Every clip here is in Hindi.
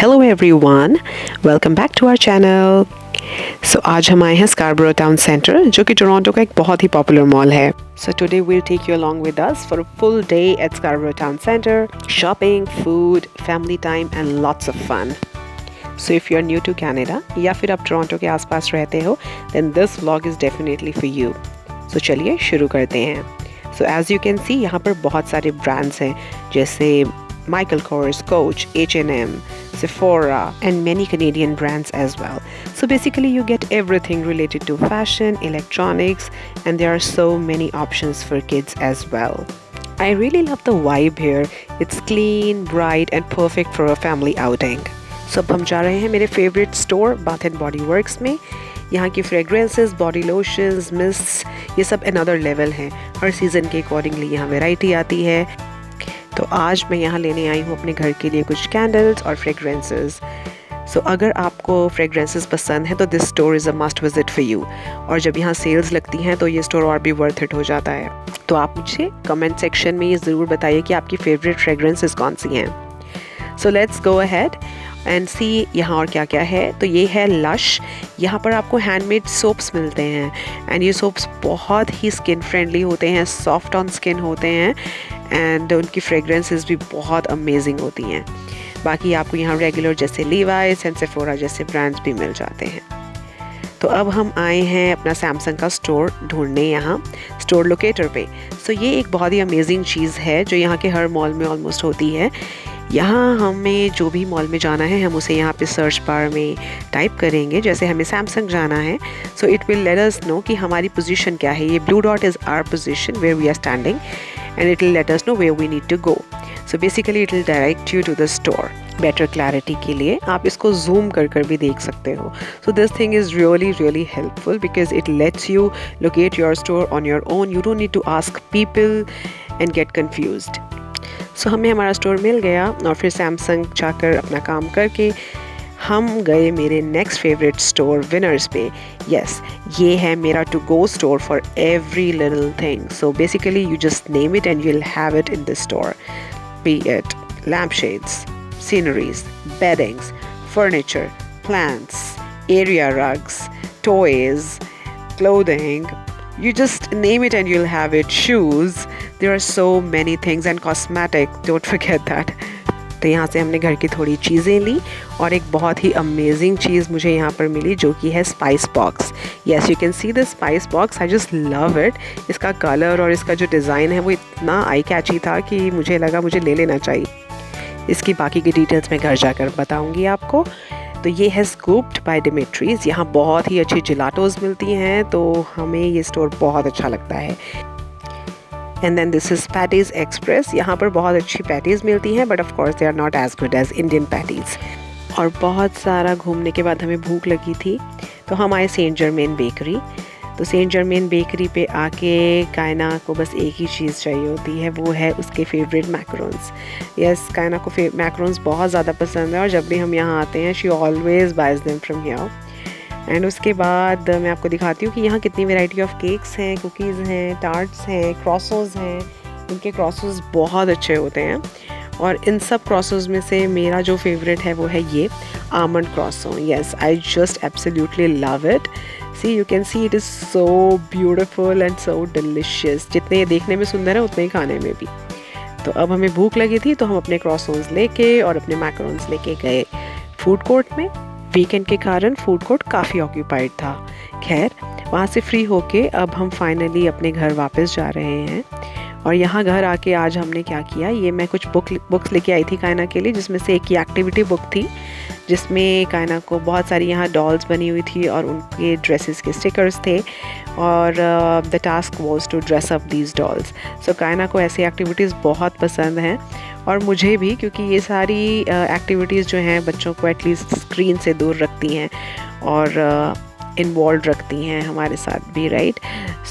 Hello everyone, welcome back to our channel. आज हम आए हैं स्कारबरो टाउन सेंटर, जो कि टोरंटो का एक बहुत ही पॉपुलर मॉल है। So today we'll take you along with us for a full day at Scarborough Town Centre, shopping, food, family time and lots of fun. So if you are new to Canada या फिर आप टोरंटो के आसपास रहते हो, then this vlog is definitely for you. So चलिए शुरू करते हैं। So as you can see, यहाँ पर बहुत सारे ब्रांड्स हैं, जैसे Michael Kors, Coach, H&M, Sephora, and many Canadian brands as well. So basically you get everything related to fashion, electronics, and there are so many options for kids as well. I really love the vibe here. It's clean, bright, and perfect for a family outing. So अब हम जा रहे हैं मेरे favorite store, Bath and Body Works में। यहाँ की फ्रेग्रेंसेस, बॉडी लोशंस, मिस्ट्स, ये सब another level हैं। हर सीज़न के अकॉर्डिंगली यहाँ वैरायटी आती है। तो आज मैं यहाँ लेने आई हूँ अपने घर के लिए कुछ कैंडल्स और फ्रेग्रेंसेस। सो अगर आपको फ्रेग्रेंसेस पसंद है तो this store is a must visit for you. और जब यहाँ सेल्स लगती हैं तो ये स्टोर और भी वर्थ इट हो जाता है। तो आप मुझे कमेंट सेक्शन में ये ज़रूर बताइए कि आपकी फेवरेट फ्रेग्रेंसेस कौन सी हैं। So let's go ahead and see यहाँ और क्या क्या है। तो ये है लश। यहाँ पर आपको हैंडमेड सोप्स मिलते हैं एंड ये सोप्स बहुत ही स्किन फ्रेंडली होते हैं, सॉफ्ट ऑन स्किन होते हैं एंड उनकी फ्रेग्रेंसेस भी बहुत अमेजिंग होती हैं। बाकी आपको यहाँ रेगुलर जैसे लीवाइस एंड सेफोरा जैसे ब्रांड्स भी मिल जाते हैं। तो अब हम आए हैं अपना सैमसंग का स्टोर ढूंढने यहाँ स्टोर लोकेटर पे। सो ये एक बहुत ही अमेजिंग चीज़ है जो यहाँ के हर मॉल में ऑलमोस्ट होती है। यहाँ हमें जो भी मॉल में जाना है हम उसे यहाँ पे सर्च बार में टाइप करेंगे। जैसे हमें सैमसंग जाना है, so it will let us know कि हमारी पोजीशन क्या है। ये blue dot is our position where we are standing and it will let us know where we need to go. So basically it will direct you to the store. Better clarity के लिए आप इसको zoom कर भी देख सकते हो। So this thing is really helpful because it lets you locate your store on your own. You don't need to ask people and get confused. So हमें हमारा स्टोर मिल गया और फिर सैमसंग जाकर अपना काम करके हम गए मेरे नेक्स्ट फेवरेट स्टोर विनर्स पे। यस, ये है मेरा to go store for every little thing. So basically you just name it and you will have it in this store, be it lamp shades, sceneries, beddings, furniture, plants, area rugs, toys, clothing, you just name it and you'll have it. Shoes, there are so many things, and cosmetic, don't forget that. तो यहाँ से हमने घर की थोड़ी चीज़ें ली और एक बहुत ही अमेजिंग चीज़ मुझे यहाँ पर मिली जो कि है spice box. Yes, you can see this spice box. I just love it. इसका कलर और इसका जो डिज़ाइन है वो इतना आई कैची था कि मुझे लगा मुझे ले लेना चाहिए। इसकी बाकी की डिटेल्स मैं घर जाकर बताऊँगी आपको। तो ये है स्कूप्ड बाय डिमिट्रीज। यहाँ बहुत ही अच्छी जिलाटोज मिलती हैं, तो हमें ये स्टोर बहुत अच्छा लगता है। And then this is Patties Express. यहाँ पर बहुत अच्छी पैटीज़ मिलती हैं, but of course they are not as good as Indian patties. और बहुत सारा घूमने के बाद हमें भूख लगी थी, तो हम आए सेंट जर्मेन बेकरी। तो सेंट जर्मेन बेकरी पे आके कायना को बस एक ही चीज़ चाहिए होती है, वो है उसके फेवरेट मैकरोन्स। यस, कायना को मैकरोन्स बहुत ज़्यादा पसंद है और जब भी हम यहाँ आते हैं she always buys them from here. एंड उसके बाद मैं आपको दिखाती हूँ कि यहाँ कितनी वैरायटी ऑफ केक्स हैं, कुकीज़ हैं, टार्ट्स हैं, क्रॉसोज़ हैं। इनके क्रॉसोज़ बहुत अच्छे होते हैं और इन सब क्रॉसोज़ में से मेरा जो फेवरेट है वो है ये almond croissant. Yes, I just absolutely love it. See, you can see it is so beautiful and so delicious. जितने ये देखने में सुंदर है उतने ही खाने में भी। तो अब हमें भूख लगी थी तो हम अपने क्रॉसोज़ लेके और अपने मैकरोन्स लेके गए फूड कोर्ट में। वीकेंड के कारण फूड कोर्ट काफ़ी ऑक्यूपाइड था। खैर, वहाँ से फ्री होके अब हम फाइनली अपने घर वापस जा रहे हैं। और यहाँ घर आके आज हमने क्या किया, ये मैं कुछ बुक्स लेके आई थी कायना के लिए, जिसमें से एक की एक्टिविटी बुक थी जिसमें कायना को बहुत सारी यहाँ डॉल्स बनी हुई थी और उनके ड्रेसेस के स्टिकर्स थे और the task was to dress up these dolls. So Kaina को ऐसी एक्टिविटीज़ बहुत पसंद हैं और मुझे भी, क्योंकि ये सारी एक्टिविटीज़ जो हैं बच्चों को एटलीस्ट स्क्रीन से दूर रखती हैं और इन्वॉल्व रखती हैं हमारे साथ भी, right.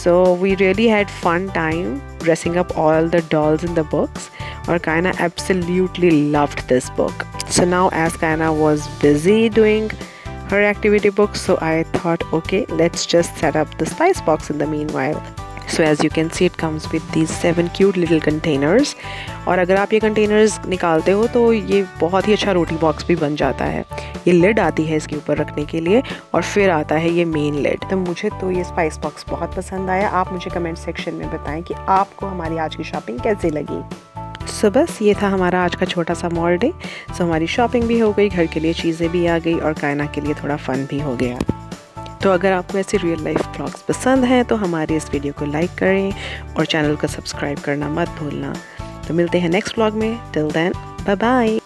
So we really had fun time dressing up all the dolls in the books और Kayna absolutely loved this book. So now as Kaina was busy doing her activity book, so I thought, okay, let's just set up the spice box in the meanwhile. So as you can see it comes with these 7 cute little containers. और अगर आप ये कंटेनर्स निकालते हो तो ये बहुत ही अच्छा रोटी बॉक्स भी बन जाता है। ये लिड आती है इसके ऊपर रखने के लिए और फिर आता है ये मेन लिड। तो मुझे तो ये स्पाइस बॉक्स बहुत पसंद आया। आप मुझे कमेंट सेक्शन में बताएं कि आपको हमारी आज की शॉपिंग कैसी लगी। सो बस ये था हमारा आज का छोटा सा मॉल डे। सो हमारी शॉपिंग भी हो गई, घर के लिए चीज़ें भी आ गई और कायना के लिए थोड़ा फ़न भी हो गया। तो अगर आपको ऐसे रियल लाइफ व्लॉग्स पसंद हैं तो हमारे इस वीडियो को लाइक करें और चैनल को सब्सक्राइब करना मत भूलना। तो मिलते हैं नेक्स्ट व्लॉग में। Till then, bye bye.